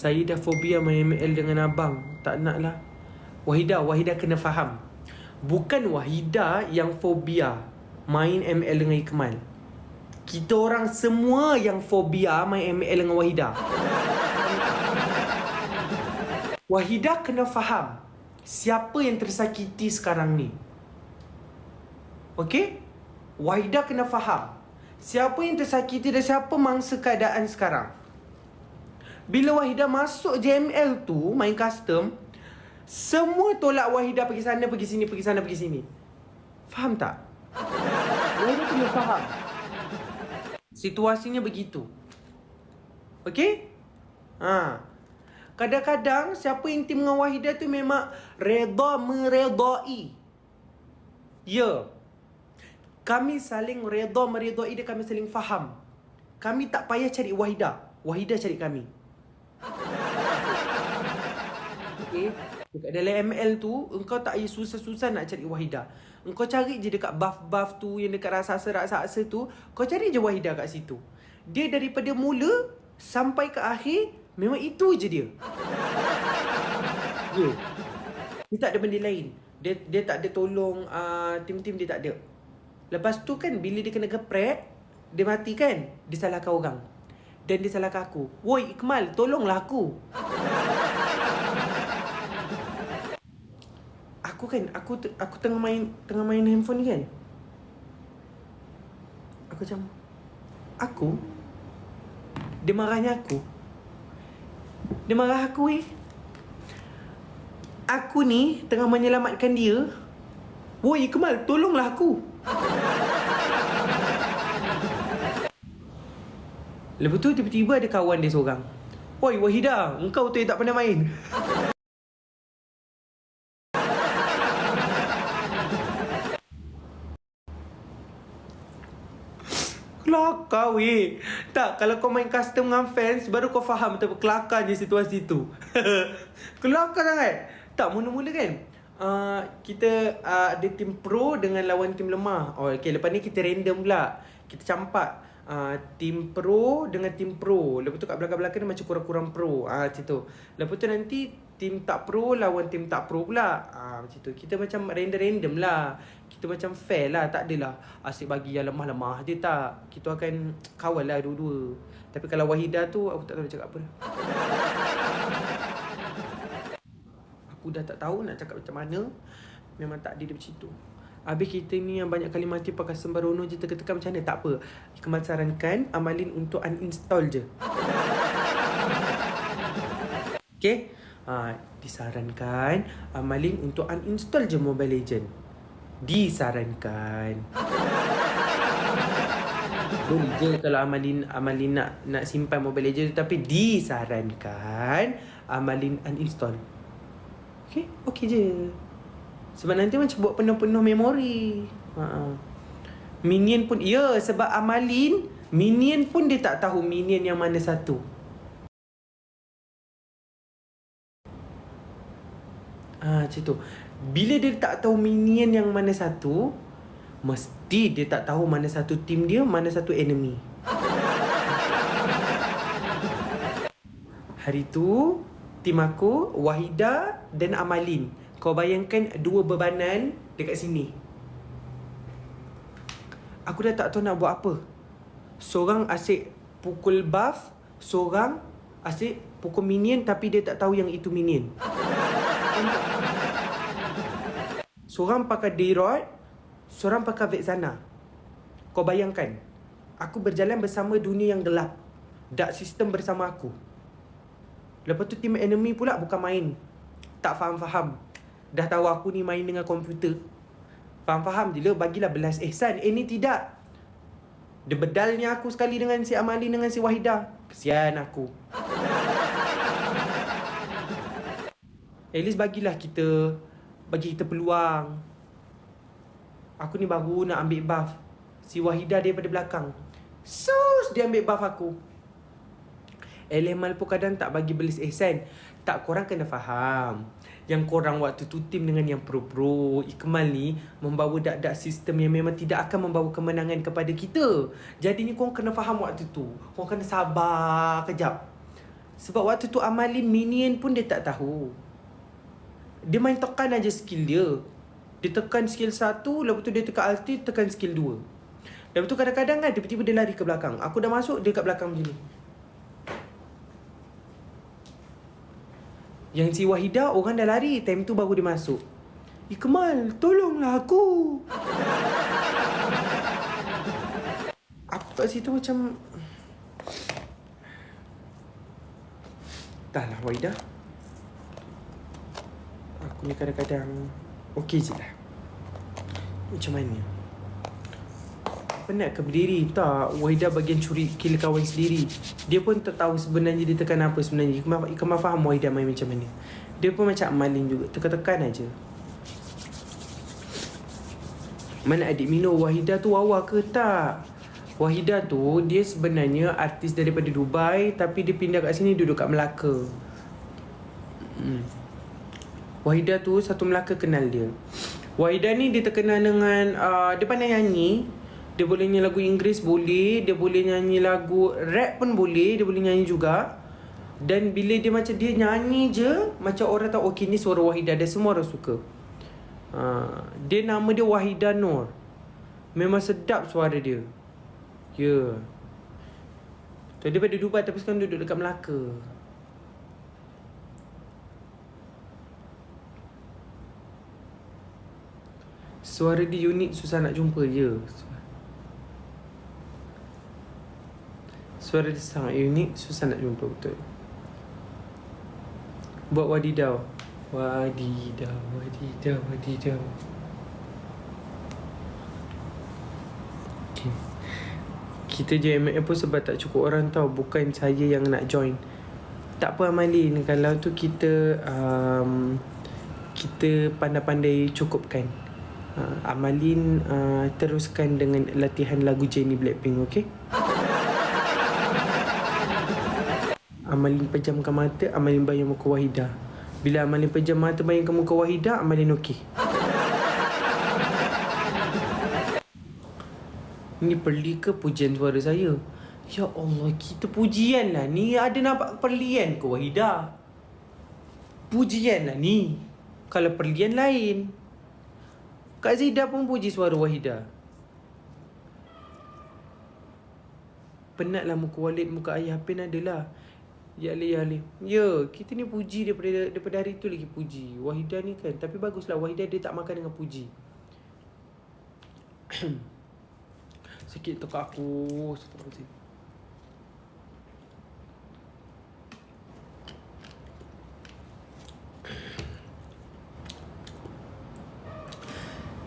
Saya dah fobia main ML dengan abang. Tak nak lah. Wahida kena faham. Bukan Wahida yang fobia main ML dengan Ikmal. Kita orang semua yang fobia main ML dengan Wahida. Wahida kena faham siapa yang tersakiti sekarang ni. Okey? Wahida kena faham siapa yang tersakiti dan siapa mangsa keadaan sekarang. Bila Wahida masuk JML tu, main custom, semua tolak Wahida pergi sana, pergi sini, pergi sana, pergi sini. Faham tak? Wahida kena faham. Situasinya begitu. Okey? Kadang-kadang siapa yang tim dengan Wahida tu memang reda meredai. Ya. Kami saling reda meredai dan kami saling faham. Kami tak payah cari Wahida. Wahida cari kami. Okay. Dekat dalam ML tu, engkau tak payah susah-susah nak cari Wahida. Engkau cari je dekat buff-buff tu, yang dekat raksasa-raksasa tu, kau cari je Wahida kat situ. Dia daripada mula sampai ke akhir, memang itu je dia. Dia tak ada benda lain. Dia tak ada tolong tim-tim, dia tak ada. Lepas tu kan, bila dia kena geprek, dia mati kan, dia salahkan orang. Dan dia salahkan aku. Woi Ikmal, tolonglah aku. Aku tengah main handphone ni kan. Aku macam, dia marahnya aku. Dia marah aku Aku ni tengah menyelamatkan dia. Woi Ikmal, tolonglah aku. Lepas tu tiba-tiba ada kawan dia seorang. Woi Wahida, engkau tu yang tak pernah main. Kelakar Tak, kalau kau main custom dengan fans, baru kau faham betapa kelakarnya situasi tu. Kelakar sangat. Tak, mula-mula kan, kita ada tim pro dengan lawan tim lemah. Okay, lepas ni kita random pula. Kita campak tim pro dengan tim pro. Lepas tu kat belakang-belakang ni macam kurang-kurang pro. Macam tu. Lepas tu nanti tim tak pro lawan tim tak pro pula. Macam tu. Kita macam random-random lah. Kita macam fair lah. Tak adalah asyik bagi yang lemah-lemah je, tak. Kita akan kawal lah dua-dua. Tapi kalau Wahida tu, aku tak tahu nak cakap apa. Aku dah tak tahu nak cakap macam mana. Memang tak ada dia macam tu. Habis kita ni yang banyak kali mati pakai sembarono je, teka-teka macam mana. Tak apa, Ikmal sarankan amalin untuk uninstall je. Okay, disarankan amalin untuk uninstall je Mobile Legend. Disarankan. Boleh je kalau amalin nak simpan Mobile Legend, tapi disarankan amalin uninstall. Okay je. Sebab nanti macam buat penuh-penuh memori. Minion pun, ya, sebab amalin minion pun dia tak tahu minion yang mana satu. Macam tu. Bila dia tak tahu minion yang mana satu, mesti dia tak tahu mana satu team dia, mana satu enemy. Hari tu tim aku Wahida dan Amalin. Kau bayangkan dua bebanan dekat sini. Aku dah tak tahu nak buat apa. Seorang asyik pukul buff, seorang asyik pukul minion tapi dia tak tahu yang itu minion. Seorang pakai D-Rod, seorang pakai Vexana. Kau bayangkan, aku berjalan bersama dunia yang gelap. Dark system bersama aku. Lepas tu tim enemy pula bukan main. Tak faham-faham. Dah tahu aku ni main dengan komputer. Faham-faham je lah, bagilah belas ihsan. Ni tidak. Dia bedalnya aku sekali dengan si Amalin dengan si Wahida. Kesian aku. At least bagi kita peluang. Aku ni baru nak ambil buff. Si Wahida daripada belakang. Dia ambil buff aku. Elemal pun kadang tak bagi belis ihsan. Tak, korang kena faham. Yang korang waktu tu tim dengan yang pro-pro, Ikmal ni membawa dak-dak sistem yang memang tidak akan membawa kemenangan kepada kita. Jadinya korang kena faham waktu tu. Korang kena sabar kejap. Sebab waktu tu Amalin minion pun dia tak tahu. Dia main tekan aja skill dia. Dia tekan skill 1, lepas tu dia tekan ulti, tekan skill 2. Lepas tu kadang-kadang kan tiba-tiba dia lari ke belakang. Aku dah masuk, dia kat belakang macam ni. Yang si Wahida, orang dah lari, time tu baru dia masuk. Ikmal, tolonglah aku. Aku kat situ macam, dah lah Wahida, aku ni kadang-kadang okey je lah. Macam mana? Penat ke berdiri? Tak, Wahida bagian curi kill kawan sendiri. Dia pun tak tahu sebenarnya dia tekan apa sebenarnya. Ikmal faham Wahida main macam mana. Dia pun macam Amalin juga, tekan-tekan aja. Mana adik Mino, Wahida tu wawa ke tak? Wahida tu dia sebenarnya artis daripada Dubai, tapi dia pindah kat sini duduk kat Melaka. Wahida tu satu Melaka kenal dia. Wahida ni dia terkenal dengan dia pandai nyanyi. Dia boleh nyanyi lagu Inggeris boleh, dia boleh nyanyi lagu rap pun boleh, dia boleh nyanyi juga. Dan bila dia macam dia nyanyi je, macam orang tahu okey ni suara Wahida, dan semua orang suka. Dia nama dia Wahida Nur. Memang sedap suara dia. Ya. Yeah. Dia daripada Dubai tapi sekarang duduk dekat Melaka. Suara dia unik, susah nak jumpa je. Suara dia sangat unik, susah nak jumpa betul. Buat wadidau. Wadidau, wadidau, wadidau. Okay. Kita JMF pun sebab tak cukup orang tahu. Bukan saya yang nak join. Tak apa Amalin, kalau tu kita kita pandai-pandai cukupkan. Amalin teruskan dengan latihan lagu Jennie Blackpink, okay? Amalin pejamkan mata, Amalin bayang muka Wahida. Bila Amalin pejam mata bayangkan muka Wahida, Amalin okey. Ni perli ke pujian suara saya? Ya Allah, kita pujian lah ni. Ada nampak perlian ke Wahida? Pujian lah ni. Kalau perlian lain. Kak Zida pun puji suara Wahida. Penatlah muka Walid, muka ayah Pin adalah. Ya Ali, ya Ali. Ya, kita ni puji daripada hari tu lagi puji. Wahida ni kan, tapi baguslah Wahida dia tak makan dengan puji. Sikit tekak aku.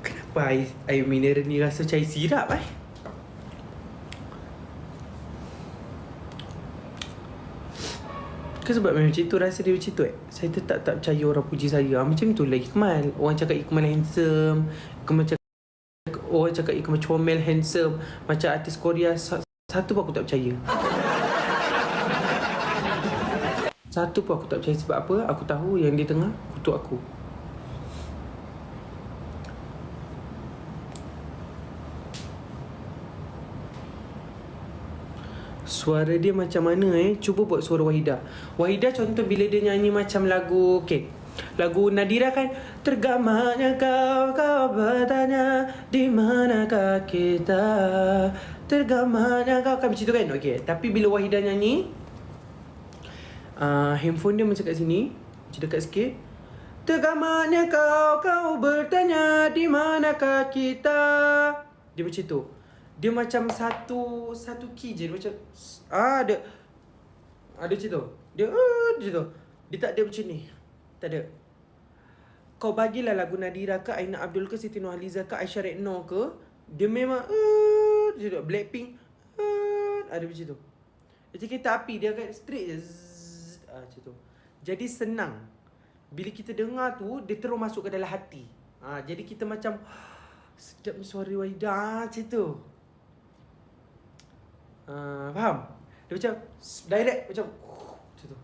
Kenapa air mineral ni rasa cair sirap Ke sebab macam tu rasa dia macam tu Saya tetap tak percaya orang puji saya. Macam tu lagi Ikmal. Orang cakap Ikmal handsome, orang cakap Ikmal comel handsome, macam artis Korea. Satu pun aku tak percaya. Satu pun aku tak percaya. Sebab apa? Aku tahu yang dia tengah kutuk aku. Suara dia macam mana Cuba buat suara Wahida. Wahida contoh bila dia nyanyi macam lagu lagu Nadira kan, tergamanya kau bertanya di manakah kita, tergamanya kau kan macam tu kan. Tapi bila Wahida nyanyi, handphone dia macam kat sini, macam dekat sikit. Tergamanya kau bertanya di manakah kita. Dia macam tu. Dia macam satu key je. Dia macam ada macam tu. Dia macam tu. Dia tak ada macam ni. Tak ada. Kau bagilah lagu Nadira ke, Aina Abdul ke, Siti Nurhaliza ke, Aisyah Redno ke, dia memang macam tu. Blackpink ada macam tu. Macam kereta api, dia akan straight je. Macam tu. Jadi senang. Bila kita dengar tu, dia terus masuk ke dalam hati. Jadi kita macam sedap suara Wahida macam tu. Faham? Dia macam direct macam tu.